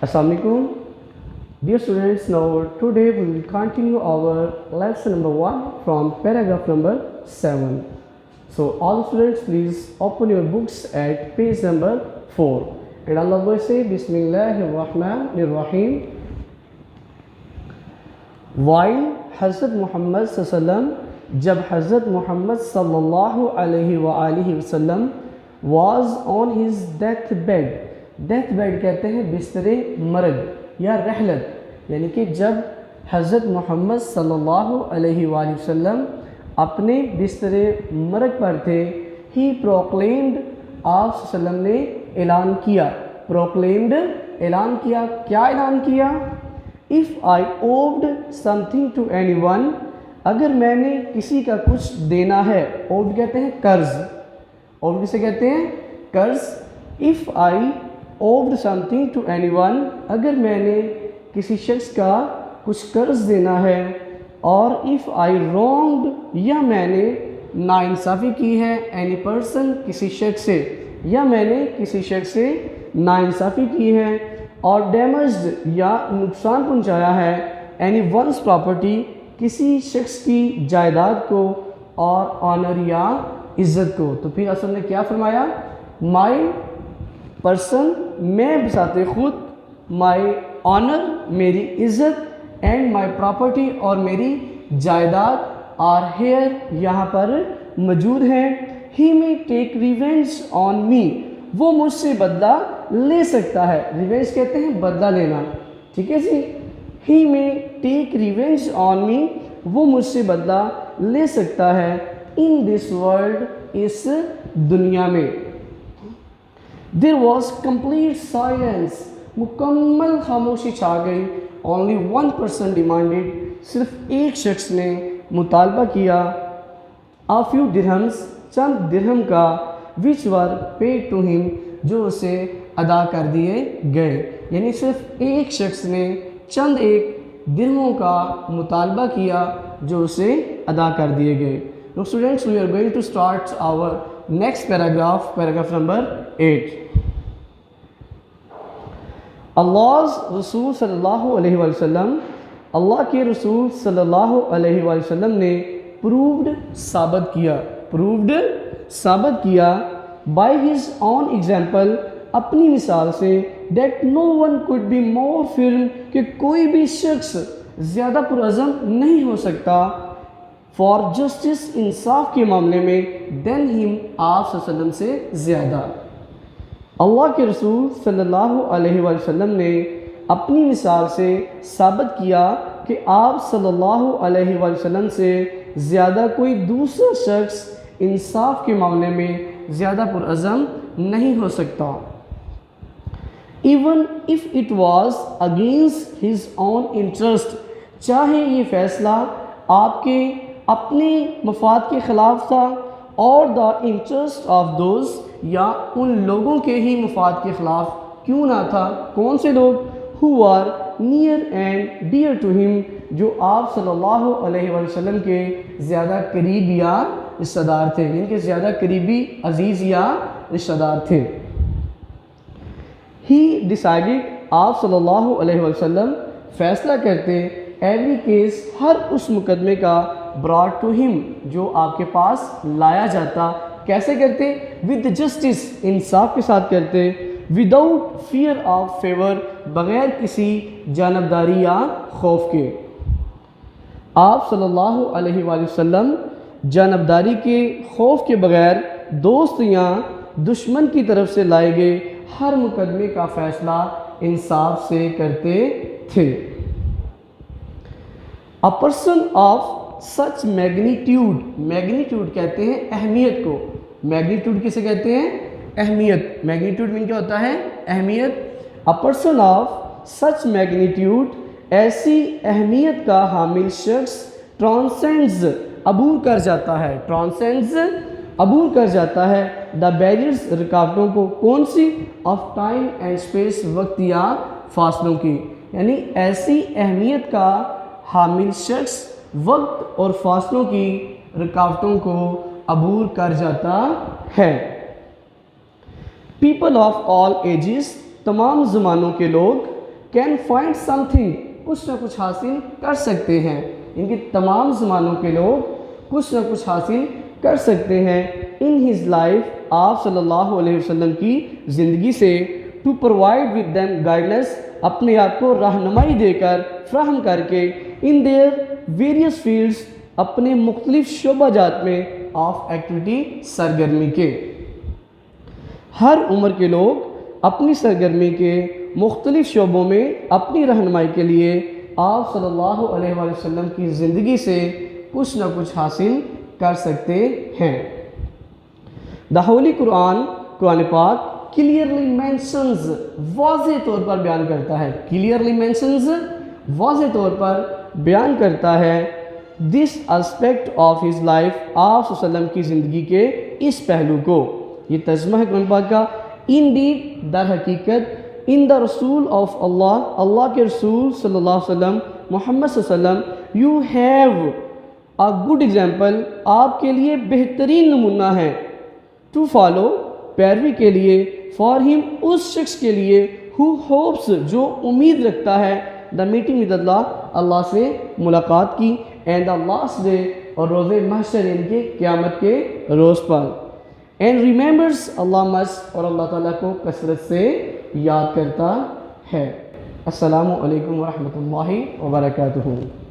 Assalamu alaikum. Dear students, now today we will continue our lesson number 1 from paragraph number 7. So all students, please open your books at page number 4. And Allah will say, Bismillahir Rahmanir Rahim. While Hazrat Muhammad sallam, jab Hazrat Muhammad sallallahu alaihi wasallam was on his deathbed. Deathbed کہتے ہیں بستر مرگ یا رحلت، یعنی کہ جب حضرت محمد صلی اللہ علیہ وآلہ وسلم اپنے بستر مرگ پر تھے، ہی پروکلیمڈ، آپ صلی اللہ علیہ وسلم نے اعلان کیا، پروکلیمڈ اعلان کیا، کیا اعلان کیا؟ If I owed something to anyone, اگر میں نے کسی کا کچھ دینا ہے، اوڈ کہتے ہیں قرض، اوڈ کسے کہتے ہیں؟ قرض. If I owed something to anyone, اگر میں نے کسی شخص کا کچھ قرض دینا ہے، اور اف آئی رونگڈ، یا میں نے ناانصافی کی ہے، اینی پرسن، کسی شخص سے، یا میں نے کسی شخص سے ناانصافی کی ہے، اور ڈیمیجڈ، یا نقصان پہنچایا ہے، اینی ونس پراپرٹی، کسی شخص کی جائیداد کو، اور آنر یا عزت کو. تو پھر اصل نے کیا فرمایا؟ مائی پرسن، میں بذات خود، مائی آنر، میری عزت، اینڈ مائی پراپرٹی، اور میری جائیداد، آر ہیئر، یہاں پر موجود ہیں. ہی میں ٹیک ریونج آن می، وہ مجھ سے بدلہ لے سکتا ہے. ریونج کہتے ہیں بدلہ لینا، ٹھیک ہے جی. ہی میں ٹیک ریونج آن می، وہ مجھ سے بدلہ لے سکتا ہے. ان دس ورلڈ، اس دنیا میں. There was complete silence. مکمل خاموشی چھا گئی. Only one person demanded. صرف ایک شخص نے مطالبہ کیا. A few dirhams. چند درہم کا. Which were paid to him. جو اسے ادا کر دیے گئے. یعنی صرف ایک شخص نے چند ایک درہموں کا مطالبہ کیا جو اسے ادا کر دیے گئے. Now students, we are going to start our next paragraph, paragraph number 8. Allah's رسول صلی اللہ علیہ وآلہ وسلم، اللہ کے رسول صلی اللہ علیہ وآلہ وسلم نے proved، ثابت کیا by his own example، اپنی مثال سے that no one could be more firm، کہ کوئی بھی شخص زیادہ پرعزم نہیں ہو سکتا for justice، انصاف کے معاملے میں than him، آپ صلی اللہ علیہ وسلم سے زیادہ. اللہ کے رسول صلی اللہ علیہ وآلہ وسلم نے اپنی مثال سے ثابت کیا کہ آپ صلی اللہ علیہ وآلہ وسلم سے زیادہ کوئی دوسرا شخص انصاف کے معاملے میں زیادہ پرعزم نہیں ہو سکتا. even if it was against his own interest، چاہے یہ فیصلہ آپ کے اپنے مفاد کے خلاف تھا، اور دا انٹرسٹ آف دوز، یا ان لوگوں کے ہی مفاد کے خلاف کیوں نہ تھا. کون سے لوگ؟ who are near and dear to him، جو آپ صلی اللہ علیہ وآلہ وسلم کے زیادہ قریب یا رشتہ دار تھے، یعنی کہ زیادہ قریبی، عزیز یا رشتہ دار تھے. he decided، آپ صلی اللہ علیہ وآلہ وسلم فیصلہ کرتے، ایوری کیس، ہر اس مقدمے کا، brought to him، جو آپ کے پاس لایا جاتا. کیسے کرتے؟ with justice، انصاف کے ساتھ کرتے. without fear of favor، بغیر کسی جانبداری یا خوف کے. آپ صلی اللہ علیہ وآلہ وسلم جانبداری کے خوف کے بغیر دوست یا دشمن کی طرف سے لائے گئے ہر مقدمے کا فیصلہ انصاف سے کرتے تھے. a person of such magnitude، magnitude کہتے ہیں اہمیت کو. میگنیٹیوڈ کسے کہتے ہیں؟ اہمیت. میگنیٹیوڈ مین کیا ہوتا ہے؟ اہمیت. a person of such magnitude، ایسی اہمیت کا حامل شخص، transcends، عبور کر جاتا ہے، transcends، عبور کر جاتا ہے، the barriers، رکاوٹوں کو. کون سی؟ of time and space، وقت یا فاصلوں کی. یعنی ایسی اہمیت کا حامل شخص وقت اور فاصلوں کی رکاوٹوں کو عبور کر جاتا ہے. پیپل آف آل ایجز، تمام زمانوں کے لوگ. can find something, کچھ نہ کچھ حاصل کر سکتے ہیں. ان کی تمام زمانوں کے لوگ کچھ نہ کچھ حاصل کر سکتے ہیں. in his life, آپ صلی اللہ علیہ وسلم کی زندگی سے to provide with them guidance, اپنے آپ کو رہنمائی دے کر فراہم کر کے in their various fields, اپنے مختلف شعبہ جات میں of activity, سرگرمی کے. ہر عمر کے لوگ اپنی سرگرمی کے مختلف شعبوں میں اپنی رہنمائی کے لیے آپ صلی اللہ علیہ وآلہ وسلم کی زندگی سے کچھ نہ کچھ حاصل کر سکتے ہیں. The Holy Quran, قرآن پاک clearly mentions, واضح طور پر بیان کرتا ہے. clearly mentions, واضح طور پر بیان کرتا ہے this aspect of his life, آپ صلی اللہ علیہ وسلم کی زندگی کے اس پہلو کو. یہ ترجمہ ہے قرآن پاک کا. indeed, در حقیقت in the رسول of اللہ, اللہ کے رسول صلی اللہ علیہ وسلم, محمد صلی اللہ علیہ وسلم, you have a good example, آپ کے لیے بہترین نمونہ ہے. to follow, پیروی کے لیے, for him, اس شخص کے لیے, who hopes, جو امید رکھتا ہے, the meeting with Allah, اللہ سے ملاقات کی, and the last day, اور روز محشر یعنی کہ قیامت کے روز پر, and remembers اللہ must, اور اللہ تعالیٰ کو کثرت سے یاد کرتا ہے. السلام علیکم ورحمۃ اللہ وبرکاتہ.